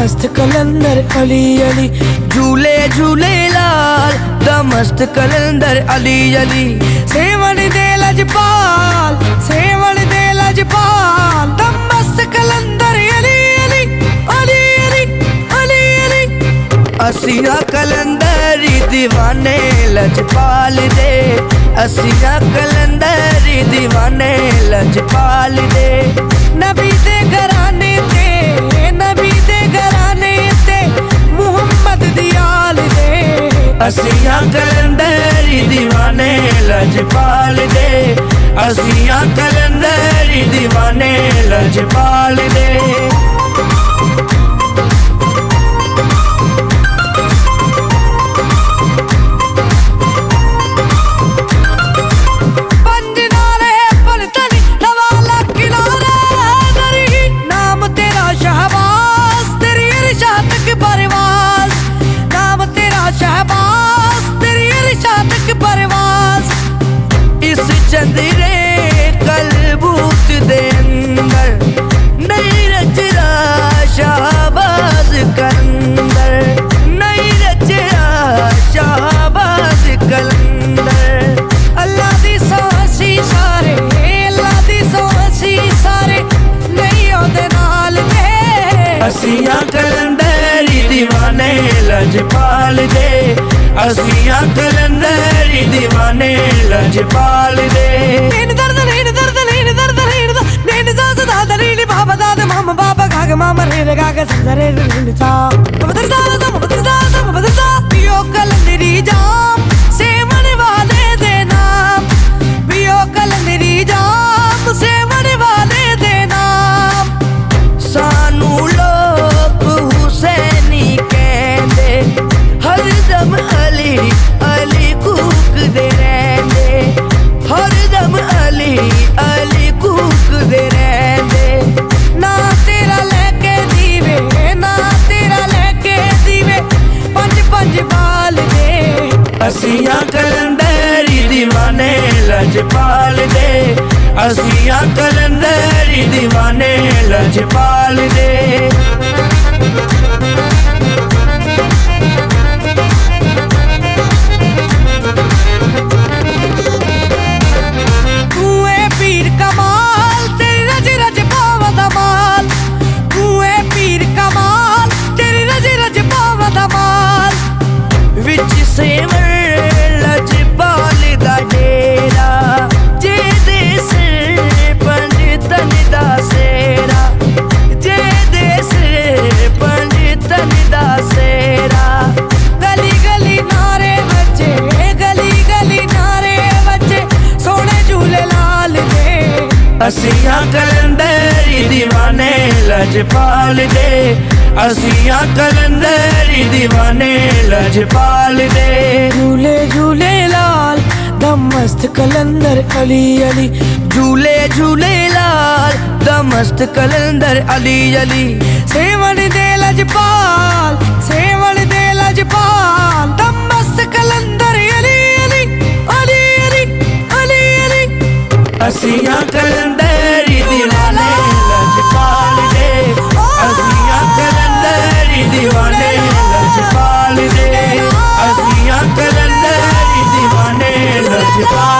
मस्त कलंदर अली अली, झूले झूले लाल दमस्त कलंदर अली अली। सेवन दे लजपाल, सेवन दे लजपाल, दमस्त कलंदर अली अली अली अली अली अली। अस्सी आं कलंदरी दीवाने लजपाल दे, अस्सी आं कलंदरी दीवाने लजपाल दे। नबी दे घराने ते, नबी दे घराने ते, मुहम्मद दी आल दे। अस्सी आं कलंदरी दीवाने लजपाल दे, अस्सी आं कलंदरी दीवाने लजपाल दे। चंद्रे कलबूत दे अंदर नहीं रचरा शाहबाज कलंदर, नहीं रचरा शाहबाज कलंदर। अल्लाह दी सोसी सारे, अल्लाह दी सोसी सारे, नहीं ओदे नाल दे। अस्सी आं कलंदरी दीवाने लजपाल दे, अस्सी आं कलंदरी दीवाने लजपाल दे। नीन दर्द नीन दर्द नीन दर्द नीन दा नीन दा दा दा नीन बाबा दा दा मामा बाबा गाग मामा रे गाग संदरे नीन सा बदर सा बदर सा पियो कलंदरी जाम, सेवन वाले दे नाम, पियो कलंदरी जाम, सेवन वाले दे नाम। सानू लोग हुसैनी कहंदे, हरदम अली अली कूकदे रहिंदे, हरदम अली अली कूकदे रहिंदे। ना तेरा लेके दीवे, ना तेरा लेके दीवे, पंज पंज बाल दे। अस्सी आं कलंदरी दीवाने लजपाल दे, अस्सी आं कलंदरी दीवाने लजपाल दे। सेवन लजपाल दा डेरा, जेदे सिर पंज तन दा सेरा, जेदे सिर पंज तन दा सेरा। गली गली नारे बच्चे, गली गली नारे बच्चे, सोने झूले लाल दे। अस्सी आं कलंदरी दीवाने लजपाल दे, अस्सी आं कलंदरी दीवाने लजपाल दे। झूले झूले लाल दमस्त कलंदर अली अली, झूले झूले लाल दमस्त कलंदर अली अली। सेवन दे लजपाल, सेवन दे लजपाल, दमस्त कलंदर अली अली अली अली अली अली। अस्सी आं कलंदरी दीवाने लजपाल दे, अस्सी आं कलंदरी दीवाने लजपाल दे, अस्सी आं कलंदरी दीवाने लजपाल।